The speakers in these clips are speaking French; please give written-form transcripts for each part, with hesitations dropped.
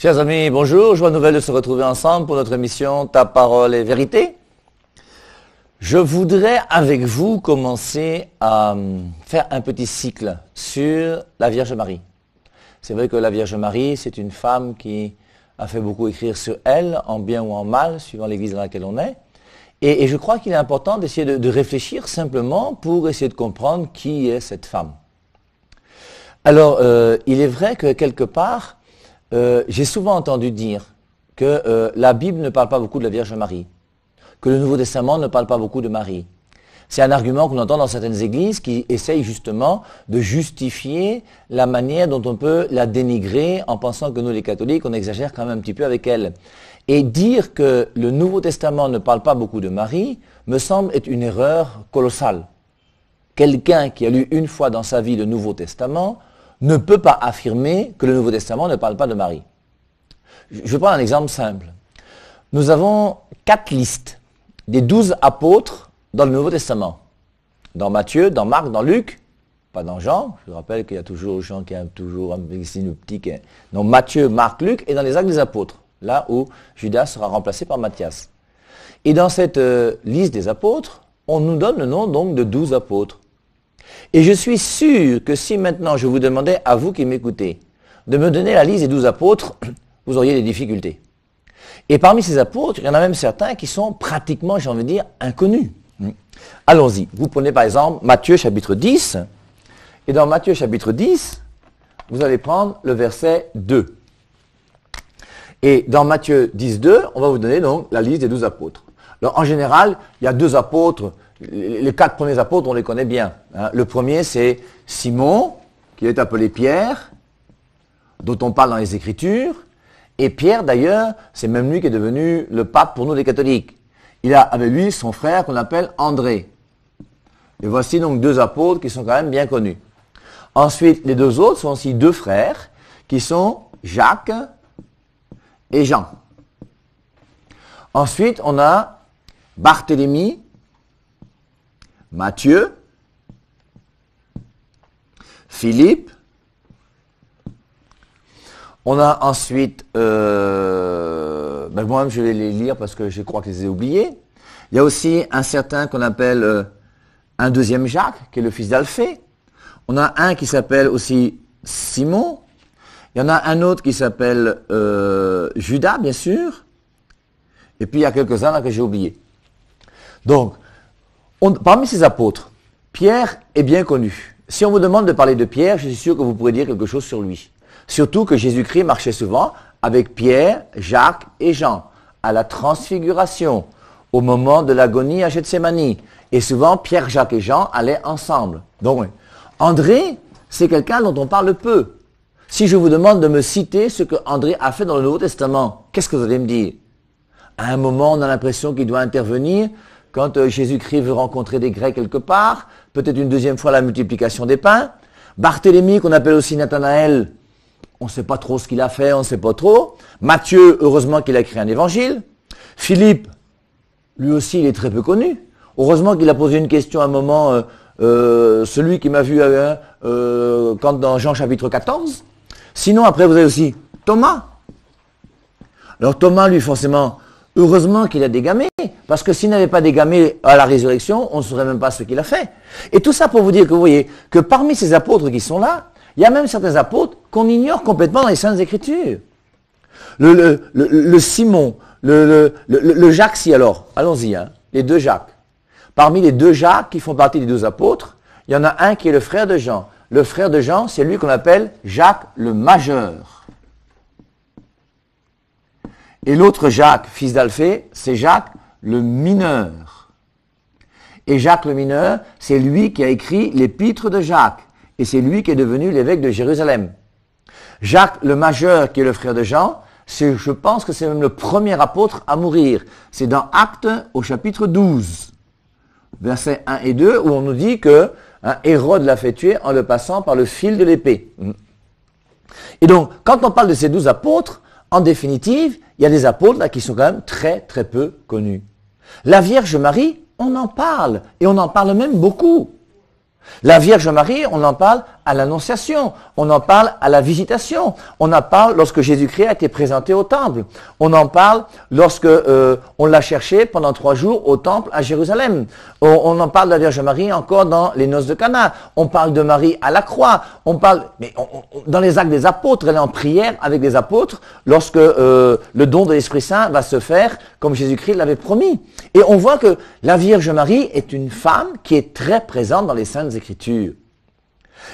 Chers amis, bonjour, joie nouvelle de se retrouver ensemble pour notre émission Ta parole est vérité. Je voudrais avec vous commencer à faire un petit cycle sur la Vierge Marie. C'est vrai que la Vierge Marie, c'est une femme qui a fait beaucoup écrire sur elle, en bien ou en mal, suivant l'église dans laquelle on est. Et je crois qu'il est important d'essayer de réfléchir simplement pour essayer de comprendre qui est cette femme. Alors, il est vrai que quelque part, j'ai souvent entendu dire que la Bible ne parle pas beaucoup de la Vierge Marie, que le Nouveau Testament ne parle pas beaucoup de Marie. C'est un argument qu'on entend dans certaines églises qui essayent justement de justifier la manière dont on peut la dénigrer en pensant que nous les catholiques, on exagère quand même un petit peu avec elle. Et dire que le Nouveau Testament ne parle pas beaucoup de Marie me semble être une erreur colossale. Quelqu'un qui a lu une fois dans sa vie le Nouveau Testament ne peut pas affirmer que le Nouveau Testament ne parle pas de Marie. Je vais prendre un exemple simple. Nous avons 4 listes des 12 apôtres dans le Nouveau Testament. Dans Matthieu, dans Marc, dans Luc, pas dans Jean. Je vous rappelle qu'il y a toujours Jean qui a toujours un synoptique. Donc Matthieu, Marc, Luc et dans les Actes des apôtres, là où Judas sera remplacé par Matthias. Et dans cette liste des apôtres, on nous donne le nom donc de 12 apôtres. Et je suis sûr que si maintenant je vous demandais, à vous qui m'écoutez, de me donner la liste des 12 apôtres, vous auriez des difficultés. Et parmi ces apôtres, il y en a même certains qui sont pratiquement, j'ai envie de dire, inconnus. Allons-y. Vous prenez par exemple Matthieu chapitre 10, et dans Matthieu chapitre 10, vous allez prendre le verset 2. Et dans Matthieu 10, 2, on va vous donner donc la liste des 12 apôtres. Alors en général, il y a 2 apôtres. Les 4 premiers apôtres, on les connaît bien. Le premier, c'est Simon, qui est appelé Pierre, dont on parle dans les Écritures. Et Pierre, d'ailleurs, c'est même lui qui est devenu le pape pour nous les catholiques. Il a avec lui son frère qu'on appelle André. Et voici donc 2 apôtres qui sont quand même bien connus. Ensuite, les 2 autres sont aussi 2 frères, qui sont Jacques et Jean. Ensuite, on a Barthélemy, Matthieu, Philippe. On a ensuite, moi-même je vais les lire parce que je crois que je les ai oubliés. Il y a aussi un certain qu'on appelle un deuxième Jacques, qui est le fils d'Alphée. On a un qui s'appelle aussi Simon. Il y en a un autre qui s'appelle Judas, bien sûr. Et puis il y a quelques-uns là que j'ai oubliés. Donc, parmi ces apôtres, Pierre est bien connu. Si on vous demande de parler de Pierre, je suis sûr que vous pourrez dire quelque chose sur lui. Surtout que Jésus-Christ marchait souvent avec Pierre, Jacques et Jean, à la transfiguration, au moment de l'agonie à Gethsémani. Et souvent, Pierre, Jacques et Jean allaient ensemble. Donc, André, c'est quelqu'un dont on parle peu. Si je vous demande de me citer ce que André a fait dans le Nouveau Testament, qu'est-ce que vous allez me dire? À un moment, on a l'impression qu'il doit intervenir quand Jésus-Christ veut rencontrer des Grecs quelque part, peut-être une deuxième fois la multiplication des pains. Barthélemy, qu'on appelle aussi Nathanaël, on ne sait pas trop ce qu'il a fait, on ne sait pas trop. Matthieu, heureusement qu'il a écrit un évangile. Philippe, lui aussi, il est très peu connu. Heureusement qu'il a posé une question à un moment, celui qui m'a vu quand dans Jean chapitre 14. Sinon, après, vous avez aussi Thomas. Alors Thomas, lui, forcément, heureusement qu'il a dégamé, parce que s'il n'avait pas dégamé à la résurrection, on ne saurait même pas ce qu'il a fait. Et tout ça pour vous dire que vous voyez que parmi ces apôtres qui sont là, il y a même certains apôtres qu'on ignore complètement dans les Saintes Écritures. Le Simon, le Jacques, si alors, allons-y, les 2 Jacques. Parmi les 2 Jacques qui font partie des 12 apôtres, il y en a un qui est le frère de Jean. Le frère de Jean, c'est lui qu'on appelle Jacques le majeur. Et l'autre Jacques, fils d'Alphée, c'est Jacques le mineur. Et Jacques le mineur, c'est lui qui a écrit l'épître de Jacques. Et c'est lui qui est devenu l'évêque de Jérusalem. Jacques le majeur, qui est le frère de Jean, je pense que c'est même le premier apôtre à mourir. C'est dans Actes au chapitre 12, versets 1 et 2, où on nous dit que Hérode l'a fait tuer en le passant par le fil de l'épée. Et donc, quand on parle de ces 12 apôtres, en définitive, il y a des apôtres là qui sont quand même très très peu connus. La Vierge Marie, on en parle, et on en parle même beaucoup. La Vierge Marie, on en parle à l'Annonciation, on en parle à la Visitation, on en parle lorsque Jésus-Christ a été présenté au temple, on en parle lorsque on l'a cherché pendant 3 jours au temple à Jérusalem, on en parle de la Vierge Marie encore dans les noces de Cana, on parle de Marie à la croix, on parle, mais dans les actes des apôtres, elle est en prière avec les apôtres lorsque le don de l'Esprit Saint va se faire comme Jésus-Christ l'avait promis. Et on voit que la Vierge Marie est une femme qui est très présente dans les Saintes Écritures.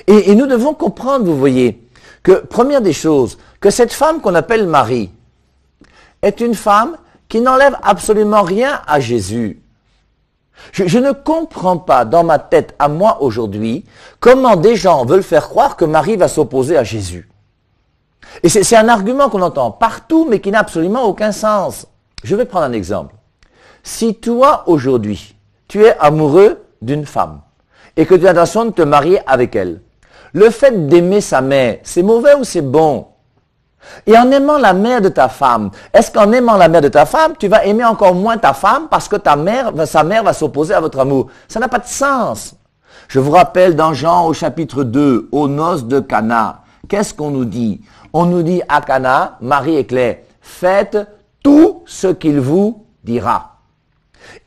Et nous devons comprendre, vous voyez, que, première des choses, que cette femme qu'on appelle Marie est une femme qui n'enlève absolument rien à Jésus. Je ne comprends pas dans ma tête, à moi aujourd'hui, comment des gens veulent faire croire que Marie va s'opposer à Jésus. Et c'est un argument qu'on entend partout, mais qui n'a absolument aucun sens. Je vais prendre un exemple. Si toi, aujourd'hui, tu es amoureux d'une femme, et que tu as l'intention de te marier avec elle, le fait d'aimer sa mère, c'est mauvais ou c'est bon? Et en aimant la mère de ta femme, est-ce qu'en aimant la mère de ta femme, tu vas aimer encore moins ta femme parce que sa mère va s'opposer à votre amour? Ça n'a pas de sens. Je vous rappelle dans Jean au chapitre 2, aux noces de Cana, qu'est-ce qu'on nous dit? On nous dit à Cana, Marie et Claire, faites tout ce qu'il vous dira.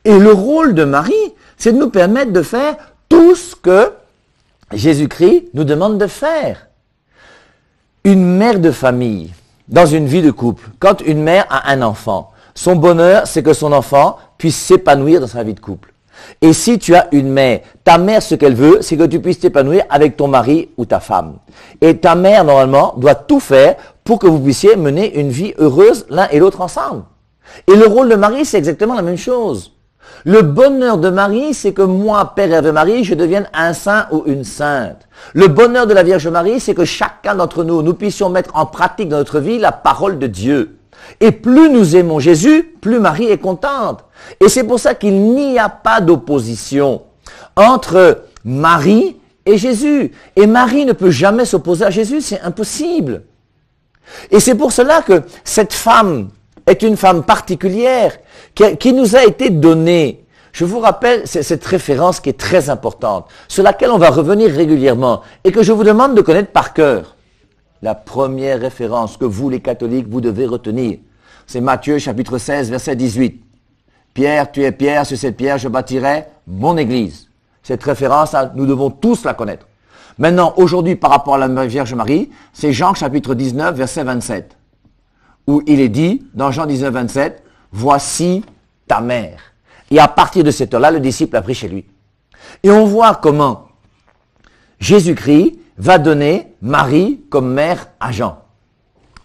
Et le rôle de Marie, c'est de nous permettre de faire tout ce que Jésus-Christ nous demande de faire. Une mère de famille, dans une vie de couple, quand une mère a un enfant, son bonheur, c'est que son enfant puisse s'épanouir dans sa vie de couple. Et si tu as une mère, ta mère, ce qu'elle veut, c'est que tu puisses t'épanouir avec ton mari ou ta femme. Et ta mère, normalement, doit tout faire pour que vous puissiez mener une vie heureuse l'un et l'autre ensemble. Et le rôle de Marie, c'est exactement la même chose. Le bonheur de Marie, c'est que moi, Père Hervé Marie, je devienne un saint ou une sainte. Le bonheur de la Vierge Marie, c'est que chacun d'entre nous, nous puissions mettre en pratique dans notre vie la parole de Dieu. Et plus nous aimons Jésus, plus Marie est contente. Et c'est pour ça qu'il n'y a pas d'opposition entre Marie et Jésus. Et Marie ne peut jamais s'opposer à Jésus, c'est impossible. Et c'est pour cela que cette femme est une femme particulière qui nous a été donnée. Je vous rappelle cette référence qui est très importante, sur laquelle on va revenir régulièrement et que je vous demande de connaître par cœur. La première référence que vous, les catholiques, vous devez retenir, c'est Matthieu chapitre 16, verset 18. Pierre, tu es Pierre, sur cette pierre je bâtirai mon église. Cette référence, nous devons tous la connaître. Maintenant, aujourd'hui, par rapport à la Vierge Marie, c'est Jean chapitre 19, verset 27. Où il est dit, dans Jean 19, 27, « Voici ta mère ». Et à partir de cette heure-là, le disciple a pris chez lui. Et on voit comment Jésus-Christ va donner Marie comme mère à Jean.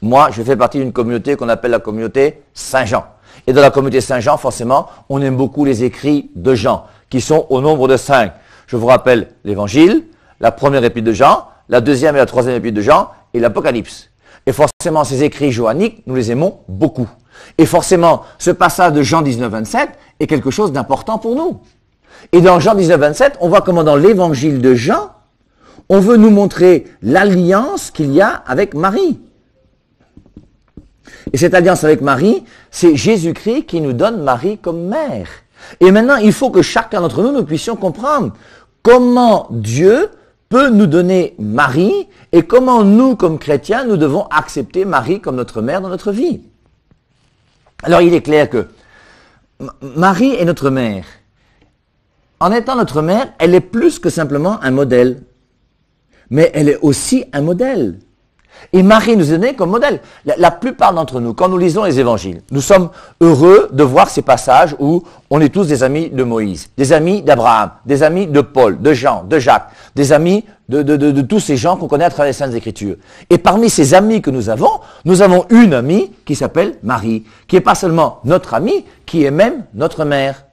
Moi, je fais partie d'une communauté qu'on appelle la communauté Saint-Jean. Et dans la communauté Saint-Jean, forcément, on aime beaucoup les écrits de Jean, qui sont au nombre de 5. Je vous rappelle l'Évangile, la première épître de Jean, la deuxième et la troisième épître de Jean, et l'Apocalypse. Et forcément, ces écrits johanniques, nous les aimons beaucoup. Et forcément, ce passage de Jean 19, 27 est quelque chose d'important pour nous. Et dans Jean 19, 27, on voit comment dans l'évangile de Jean, on veut nous montrer l'alliance qu'il y a avec Marie. Et cette alliance avec Marie, c'est Jésus-Christ qui nous donne Marie comme mère. Et maintenant, il faut que chacun d'entre nous, nous puissions comprendre comment Dieu peut nous donner Marie et comment nous, comme chrétiens, nous devons accepter Marie comme notre mère dans notre vie. Alors, il est clair que Marie est notre mère. En étant notre mère, elle est plus que simplement un modèle. Mais elle est aussi un modèle. Et Marie nous est donnée comme modèle. La plupart d'entre nous, quand nous lisons les évangiles, nous sommes heureux de voir ces passages où on est tous des amis de Moïse, des amis d'Abraham, des amis de Paul, de Jean, de Jacques, des amis de tous ces gens qu'on connaît à travers les Saintes Écritures. Et parmi ces amis que nous avons une amie qui s'appelle Marie, qui n'est pas seulement notre amie, qui est même notre mère.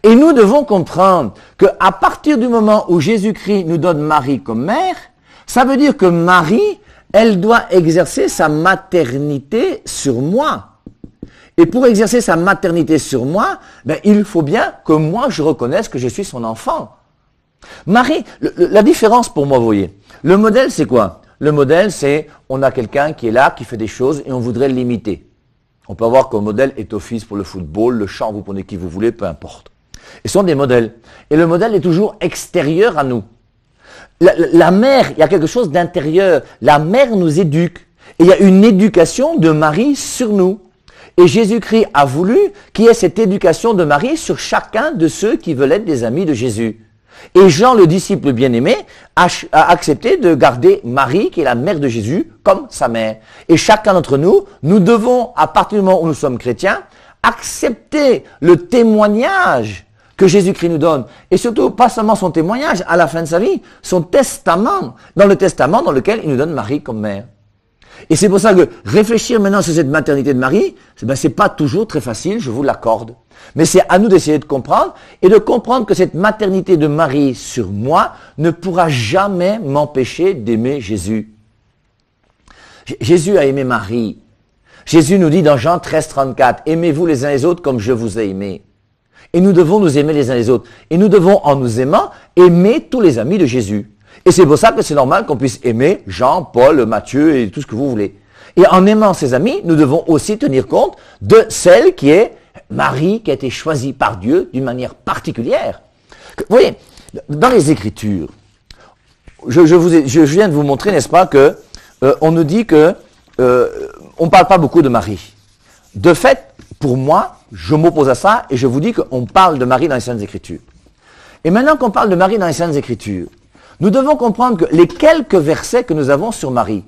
Et nous devons comprendre qu'à partir du moment où Jésus-Christ nous donne Marie comme mère, ça veut dire que Marie, elle doit exercer sa maternité sur moi. Et pour exercer sa maternité sur moi, il faut bien que moi je reconnaisse que je suis son enfant. Marie, la différence pour moi, vous voyez, le modèle c'est quoi? Le modèle c'est, on a quelqu'un qui est là, qui fait des choses et on voudrait l'imiter. On peut avoir comme modèle Étophis pour le football, le chant, vous prenez qui vous voulez, peu importe. Ils sont des modèles. Et le modèle est toujours extérieur à nous. La mère, il y a quelque chose d'intérieur. La mère nous éduque. Et il y a une éducation de Marie sur nous. Et Jésus-Christ a voulu qu'il y ait cette éducation de Marie sur chacun de ceux qui veulent être des amis de Jésus. Et Jean, le disciple bien-aimé, a accepté de garder Marie, qui est la mère de Jésus, comme sa mère. Et chacun d'entre nous, nous devons, à partir du moment où nous sommes chrétiens, accepter le témoignage que Jésus-Christ nous donne. Et surtout, pas seulement son témoignage à la fin de sa vie, son testament, dans le testament dans lequel il nous donne Marie comme mère. Et c'est pour ça que réfléchir maintenant sur cette maternité de Marie, c'est pas toujours très facile, je vous l'accorde. Mais c'est à nous d'essayer de comprendre et de comprendre que cette maternité de Marie sur moi ne pourra jamais m'empêcher d'aimer Jésus. Jésus a aimé Marie. Jésus nous dit dans Jean 13, 34, « Aimez-vous les uns les autres comme je vous ai aimés. » Et nous devons nous aimer les uns les autres. Et nous devons, en nous aimant, aimer tous les amis de Jésus. Et c'est pour ça que c'est normal qu'on puisse aimer Jean, Paul, Matthieu et tout ce que vous voulez. Et en aimant ses amis, nous devons aussi tenir compte de celle qui est Marie, qui a été choisie par Dieu d'une manière particulière. Vous voyez, dans les Écritures, je viens de vous montrer, n'est-ce pas, que on nous dit que on ne parle pas beaucoup de Marie. De fait, pour moi, je m'oppose à ça et je vous dis qu'on parle de Marie dans les Saintes Écritures. Et maintenant qu'on parle de Marie dans les Saintes Écritures, nous devons comprendre que les quelques versets que nous avons sur Marie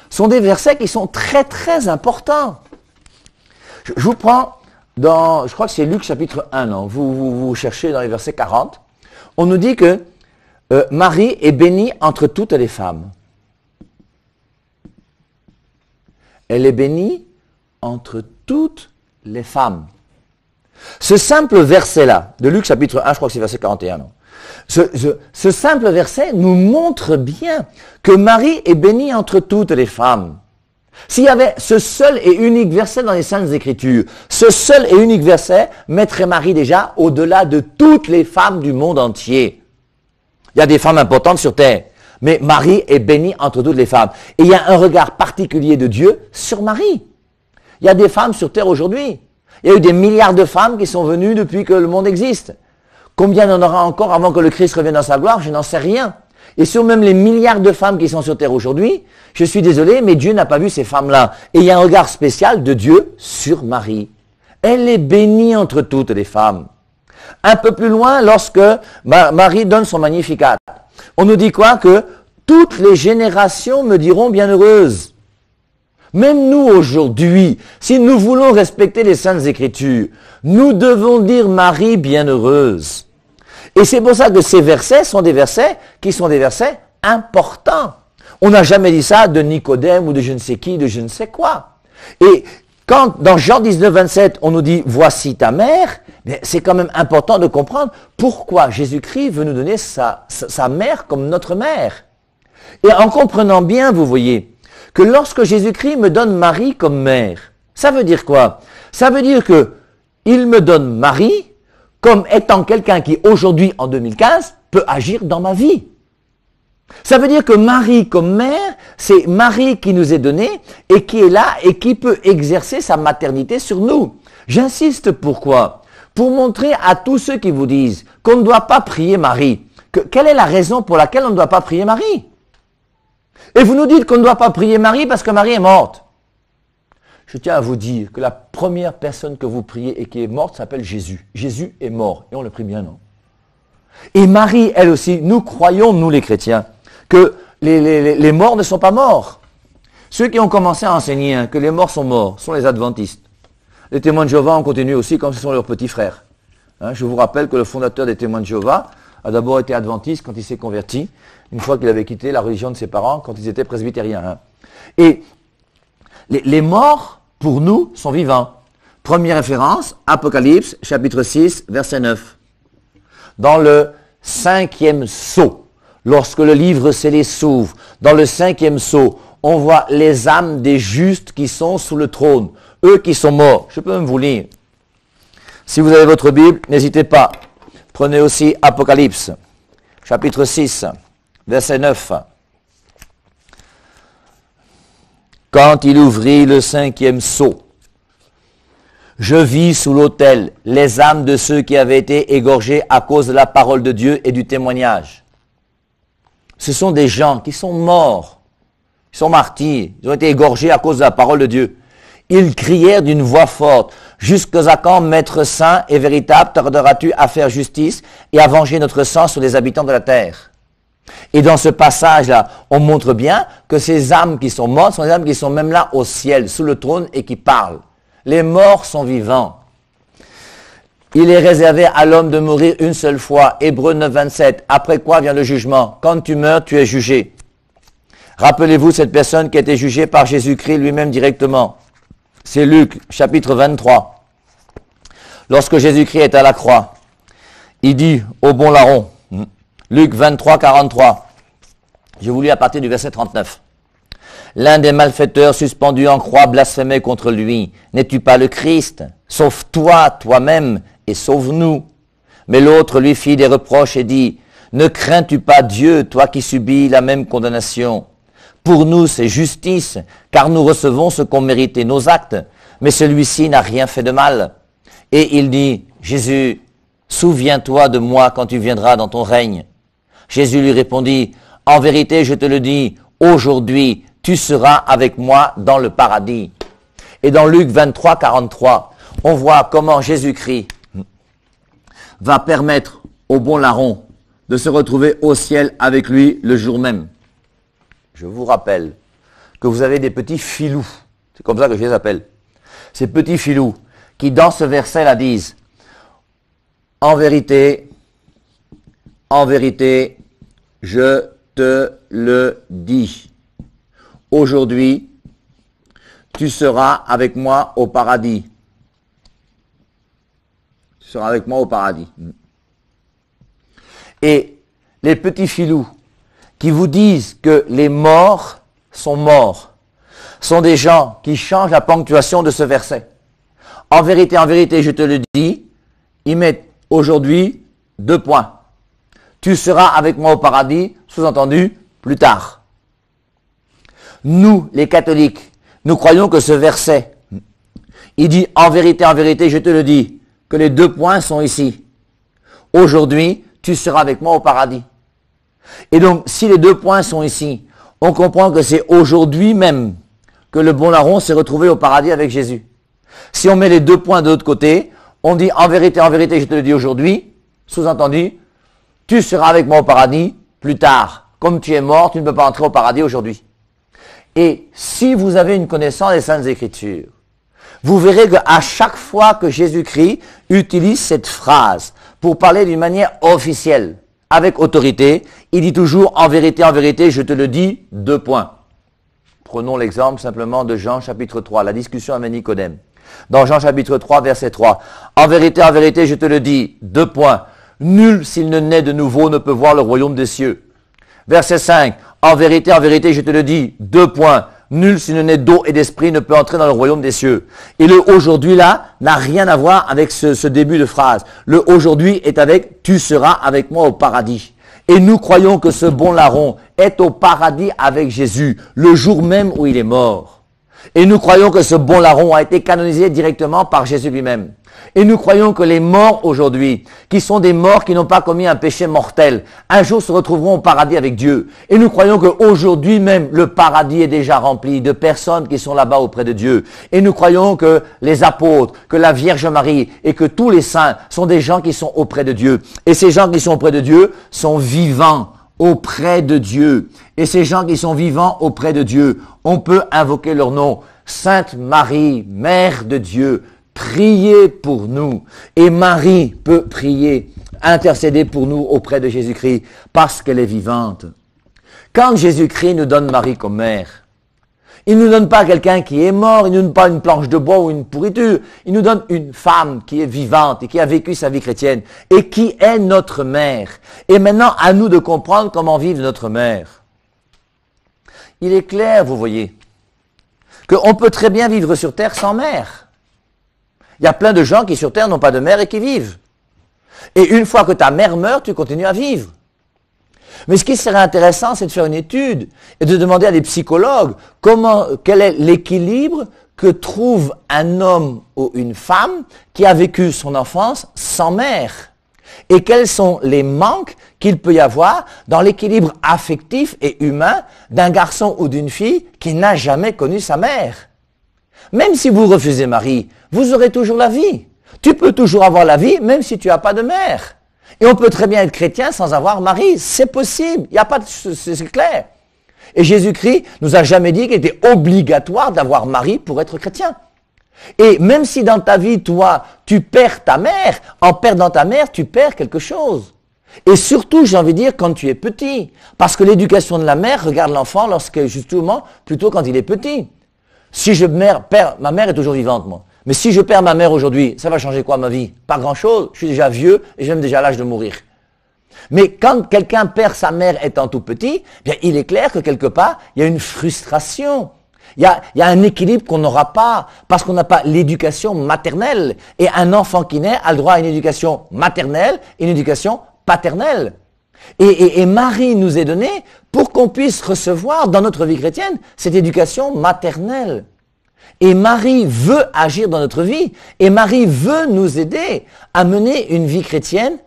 sont des versets qui sont très très importants. Je vous prends dans, je crois que c'est Luc chapitre 1, non? Vous cherchez dans les versets 40. On nous dit que Marie est bénie entre toutes les femmes. Elle est bénie entre toutes les femmes. Ce simple verset-là, de Luc chapitre 1, je crois que c'est verset 41, non? Ce simple verset nous montre bien que Marie est bénie entre toutes les femmes. S'il y avait ce seul et unique verset dans les Saintes Écritures, ce seul et unique verset mettrait Marie déjà au-delà de toutes les femmes du monde entier. Il y a des femmes importantes sur terre, mais Marie est bénie entre toutes les femmes. Et il y a un regard particulier de Dieu sur Marie. Il y a des femmes sur terre aujourd'hui. Il y a eu des milliards de femmes qui sont venues depuis que le monde existe. Combien il y en aura encore avant que le Christ revienne dans sa gloire? Je n'en sais rien. Et sur même les milliards de femmes qui sont sur terre aujourd'hui, je suis désolé, mais Dieu n'a pas vu ces femmes-là. Et il y a un regard spécial de Dieu sur Marie. Elle est bénie entre toutes les femmes. Un peu plus loin, lorsque Marie donne son Magnificat, on nous dit quoi? Que toutes les générations me diront bienheureuse. Même nous aujourd'hui, si nous voulons respecter les Saintes Écritures, nous devons dire Marie bienheureuse. Et c'est pour ça que ces versets sont des versets qui sont des versets importants. On n'a jamais dit ça de Nicodème ou de je ne sais qui, de je ne sais quoi. Et quand dans Jean 19, 27, on nous dit « Voici ta mère », c'est quand même important de comprendre pourquoi Jésus-Christ veut nous donner sa mère comme notre mère. Et en comprenant bien, vous voyez, que lorsque Jésus-Christ me donne Marie comme mère, ça veut dire quoi? Ça veut dire que il me donne Marie comme étant quelqu'un qui, aujourd'hui, en 2015, peut agir dans ma vie. Ça veut dire que Marie comme mère, c'est Marie qui nous est donnée et qui est là et qui peut exercer sa maternité sur nous. J'insiste pourquoi? Pour montrer à tous ceux qui vous disent qu'on ne doit pas prier Marie, quelle est la raison pour laquelle on ne doit pas prier Marie? Et vous nous dites qu'on ne doit pas prier Marie parce que Marie est morte. Je tiens à vous dire que la première personne que vous priez et qui est morte s'appelle Jésus. Jésus est mort. Et on le prie bien, non? Et Marie, elle aussi, nous croyons, nous les chrétiens, que les morts ne sont pas morts. Ceux qui ont commencé à enseigner que les morts sont morts sont les adventistes. Les témoins de Jéhovah ont continué aussi comme ce sont leurs petits frères. Je vous rappelle que le fondateur des témoins de Jéhovah a d'abord été adventiste quand il s'est converti, une fois qu'il avait quitté la religion de ses parents quand ils étaient presbytériens. Et les morts, pour nous, sont vivants. Première référence, Apocalypse, chapitre 6, verset 9. Dans le 5e sceau, lorsque le livre scellé s'ouvre, dans le 5e sceau, on voit les âmes des justes qui sont sous le trône, eux qui sont morts. Je peux même vous lire. Si vous avez votre Bible, n'hésitez pas. Prenez aussi Apocalypse, chapitre 6, verset 9. Quand il ouvrit le 5e sceau, Je vis sous l'autel les âmes de ceux qui avaient été égorgés à cause de la parole de Dieu et du témoignage. Ce sont des gens qui sont morts, ils sont martyrs, ils ont été égorgés à cause de la parole de Dieu. Ils crièrent d'une voix forte, « Jusqu'à quand, Maître saint et véritable, tarderas-tu à faire justice et à venger notre sang sur les habitants de la terre ?» Et dans ce passage-là, on montre bien que ces âmes qui sont mortes sont des âmes qui sont même là au ciel, sous le trône et qui parlent. Les morts sont vivants. Il est réservé à l'homme de mourir une seule fois. Hébreux 9, 27. Après quoi vient le jugement? Quand tu meurs, tu es jugé. Rappelez-vous cette personne qui a été jugée par Jésus-Christ lui-même directement. C'est Luc, chapitre 23. Lorsque Jésus-Christ est à la croix, il dit au bon larron, Luc 23, 43. Je vous lis à partir du verset 39. L'un des malfaiteurs suspendus en croix blasphémait contre lui. N'es-tu pas le Christ? Sauve-toi toi-même et sauve-nous. Mais l'autre lui fit des reproches et dit, ne crains-tu pas Dieu, toi qui subis la même condamnation? Pour nous, c'est justice, car nous recevons ce qu'ont mérité nos actes, mais celui-ci n'a rien fait de mal. Et il dit, Jésus, souviens-toi de moi quand tu viendras dans ton règne. Jésus lui répondit, en vérité, je te le dis, aujourd'hui, tu seras avec moi dans le paradis. Et dans Luc 23, 43, on voit comment Jésus-Christ va permettre au bon larron de se retrouver au ciel avec lui le jour même. Je vous rappelle que vous avez des petits filous, c'est comme ça que je les appelle, ces petits filous qui dans ce verset-là disent, en vérité, je te le dis, aujourd'hui, tu seras avec moi au paradis. Tu seras avec moi au paradis. Et les petits filous qui vous disent que les morts sont des gens qui changent la ponctuation de ce verset. En vérité, je te le dis, ils mettent aujourd'hui 2 points. Tu seras avec moi au paradis, sous-entendu, plus tard. Nous, les catholiques, nous croyons que ce verset, il dit en vérité, je te le dis, que les 2 points sont ici. Aujourd'hui, tu seras avec moi au paradis. Et donc, si les 2 points sont ici, on comprend que c'est aujourd'hui même que le bon larron s'est retrouvé au paradis avec Jésus. Si on met les 2 points de l'autre côté, on dit en vérité, je te le dis aujourd'hui, sous-entendu, tu seras avec moi au paradis plus tard. Comme tu es mort, tu ne peux pas entrer au paradis aujourd'hui. Et si vous avez une connaissance des Saintes Écritures, vous verrez qu'à chaque fois que Jésus-Christ utilise cette phrase pour parler d'une manière officielle, avec autorité, il dit toujours en vérité, je te le dis, 2 points. Prenons l'exemple simplement de Jean chapitre 3, la discussion avec Nicodème. Dans Jean chapitre 3, verset 3, en vérité, je te le dis, 2 points. Nul s'il ne naît de nouveau ne peut voir le royaume des cieux. Verset 5, en vérité, je te le dis, 2 points. Nul s'il ne naît d'eau et d'esprit ne peut entrer dans le royaume des cieux. Et le aujourd'hui là n'a rien à voir avec ce début de phrase. Le aujourd'hui est avec tu seras avec moi au paradis. Et nous croyons que ce bon larron est au paradis avec Jésus le jour même où il est mort. Et nous croyons que ce bon larron a été canonisé directement par Jésus lui-même. Et nous croyons que les morts aujourd'hui, qui sont des morts qui n'ont pas commis un péché mortel, un jour se retrouveront au paradis avec Dieu. Et nous croyons qu'aujourd'hui même, le paradis est déjà rempli de personnes qui sont là-bas auprès de Dieu. Et nous croyons que les apôtres, que la Vierge Marie et que tous les saints sont des gens qui sont auprès de Dieu. Et ces gens qui sont auprès de Dieu sont vivants auprès de Dieu. Et ces gens qui sont vivants auprès de Dieu, on peut invoquer leur nom. Sainte Marie, Mère de Dieu, priez pour nous. Et Marie peut prier, intercéder pour nous auprès de Jésus-Christ parce qu'elle est vivante. Quand Jésus-Christ nous donne Marie comme mère, il ne nous donne pas quelqu'un qui est mort, il ne nous donne pas une planche de bois ou une pourriture. Il nous donne une femme qui est vivante et qui a vécu sa vie chrétienne et qui est notre mère. Et maintenant, à nous de comprendre comment vivre notre mère. Il est clair, vous voyez, qu'on peut très bien vivre sur terre sans mère. Il y a plein de gens qui sur terre n'ont pas de mère et qui vivent. Et une fois que ta mère meurt, tu continues à vivre. Mais ce qui serait intéressant, c'est de faire une étude et de demander à des psychologues quel est l'équilibre que trouve un homme ou une femme qui a vécu son enfance sans mère? Et quels sont les manques qu'il peut y avoir dans l'équilibre affectif et humain d'un garçon ou d'une fille qui n'a jamais connu sa mère? Même si vous refusez Marie, vous aurez toujours la vie. Tu peux toujours avoir la vie même si tu n'as pas de mère. Et on peut très bien être chrétien sans avoir Marie. C'est possible. Il n'y a pas de, c'est clair. Et Jésus-Christ nous a jamais dit qu'il était obligatoire d'avoir Marie pour être chrétien. Et même si dans ta vie, toi, tu perds ta mère, en perdant ta mère, tu perds quelque chose. Et surtout, j'ai envie de dire, quand tu es petit. Parce que l'éducation de la mère regarde l'enfant lorsque, justement, plutôt quand il est petit. Si je perds, ma mère est toujours vivante, moi. Mais si je perds ma mère aujourd'hui, ça va changer quoi ma vie? Pas grand-chose. Je suis déjà vieux et j'ai même déjà l'âge de mourir. Mais quand quelqu'un perd sa mère étant tout petit, bien, il est clair que quelque part, il y a une frustration. Il y a un équilibre qu'on n'aura pas parce qu'on n'a pas l'éducation maternelle. Et un enfant qui naît a le droit à une éducation maternelle et une éducation paternelle. Et Marie nous est donnée pour qu'on puisse recevoir dans notre vie chrétienne cette éducation maternelle. Et Marie veut agir dans notre vie. Et Marie veut nous aider à mener une vie chrétienne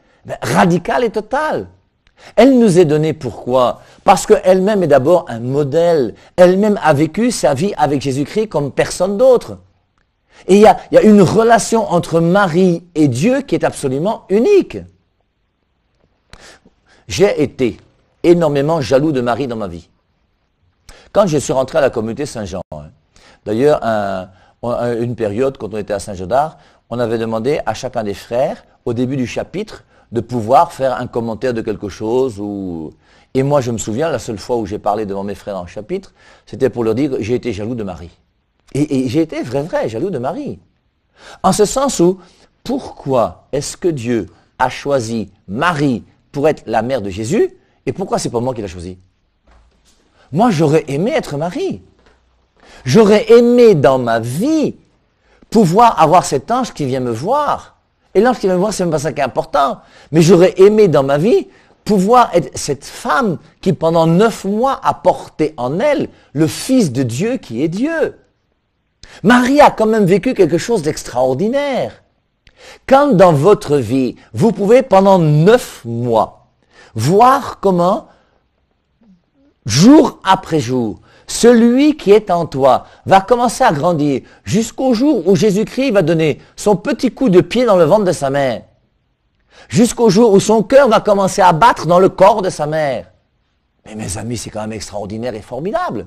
radicale et totale. Elle nous est donnée pourquoi? Parce qu'elle-même est d'abord un modèle. Elle-même a vécu sa vie avec Jésus-Christ comme personne d'autre. Et il y a une relation entre Marie et Dieu qui est absolument unique. J'ai été énormément jaloux de Marie dans ma vie. Quand je suis rentré à la communauté Saint-Jean, d'ailleurs, une période, quand on était à Saint-Jean-d'Arc, on avait demandé à chacun des frères, au début du chapitre, de pouvoir faire un commentaire de quelque chose. Et moi, je me souviens, la seule fois où j'ai parlé devant mes frères dans le chapitre, c'était pour leur dire que j'ai été jaloux de Marie. Et j'ai été vrai jaloux de Marie. En ce sens où, pourquoi est-ce que Dieu a choisi Marie pour être la mère de Jésus, et pourquoi c'est pas moi qui l'a choisi? Moi, j'aurais aimé être Marie. J'aurais aimé dans ma vie pouvoir avoir cet ange qui vient me voir. Et l'ange qui vient me voir, c'est même pas ça qui est important. Mais j'aurais aimé dans ma vie pouvoir être cette femme qui pendant 9 mois a porté en elle le Fils de Dieu qui est Dieu. Marie a quand même vécu quelque chose d'extraordinaire. Quand dans votre vie, vous pouvez pendant 9 mois voir comment, jour après jour, celui qui est en toi va commencer à grandir jusqu'au jour où Jésus-Christ va donner son petit coup de pied dans le ventre de sa mère. Jusqu'au jour où son cœur va commencer à battre dans le corps de sa mère. Mais mes amis, c'est quand même extraordinaire et formidable.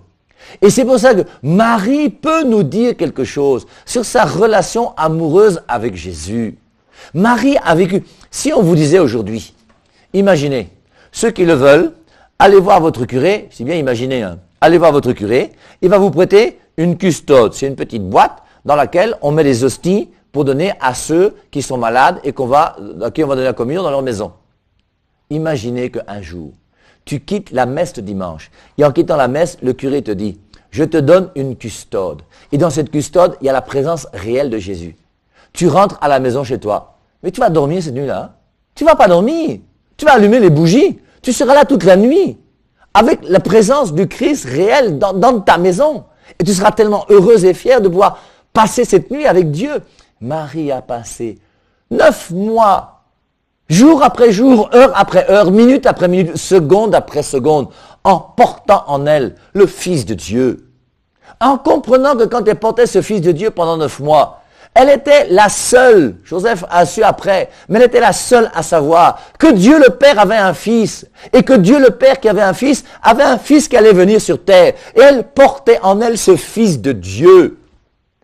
Et c'est pour ça que Marie peut nous dire quelque chose sur sa relation amoureuse avec Jésus. Marie a vécu. Si on vous disait aujourd'hui, imaginez, ceux qui le veulent, allez voir votre curé, c'est bien imaginé, hein. Allez voir votre curé, il va vous prêter une custode. C'est une petite boîte dans laquelle on met les hosties pour donner à ceux qui sont malades et à qui on va donner la communion dans leur maison. Imaginez qu'un jour, tu quittes la messe de dimanche. Et en quittant la messe, le curé te dit, je te donne une custode. Et dans cette custode, il y a la présence réelle de Jésus. Tu rentres à la maison chez toi. Mais tu vas dormir cette nuit-là. Hein? Tu vas pas dormir. Tu vas allumer les bougies. Tu seras là toute la nuit. Avec la présence du Christ réel dans ta maison. Et tu seras tellement heureuse et fière de pouvoir passer cette nuit avec Dieu. Marie a passé 9 mois, jour après jour, heure après heure, minute après minute, seconde après seconde, en portant en elle le Fils de Dieu. En comprenant que quand elle portait ce Fils de Dieu pendant 9 mois, elle était la seule, Joseph a su après, mais elle était la seule à savoir que Dieu le Père avait un fils, et que Dieu le Père qui avait un fils qui allait venir sur terre, et elle portait en elle ce Fils de Dieu.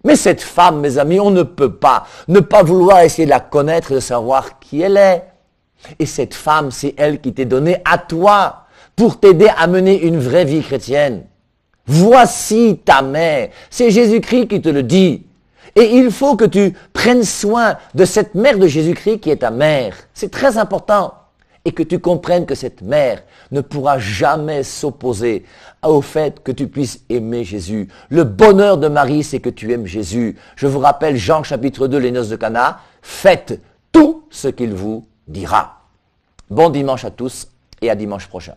Mais cette femme, mes amis, on ne peut pas ne pas vouloir essayer de la connaître et de savoir qui elle est. Et cette femme, c'est elle qui t'est donnée à toi pour t'aider à mener une vraie vie chrétienne. Voici ta mère. C'est Jésus-Christ qui te le dit. Et il faut que tu prennes soin de cette mère de Jésus-Christ qui est ta mère. C'est très important. Et que tu comprennes que cette mère ne pourra jamais s'opposer au fait que tu puisses aimer Jésus. Le bonheur de Marie, c'est que tu aimes Jésus. Je vous rappelle Jean chapitre 2, les noces de Cana. Faites tout ce qu'il vous dira. Bon dimanche à tous et à dimanche prochain.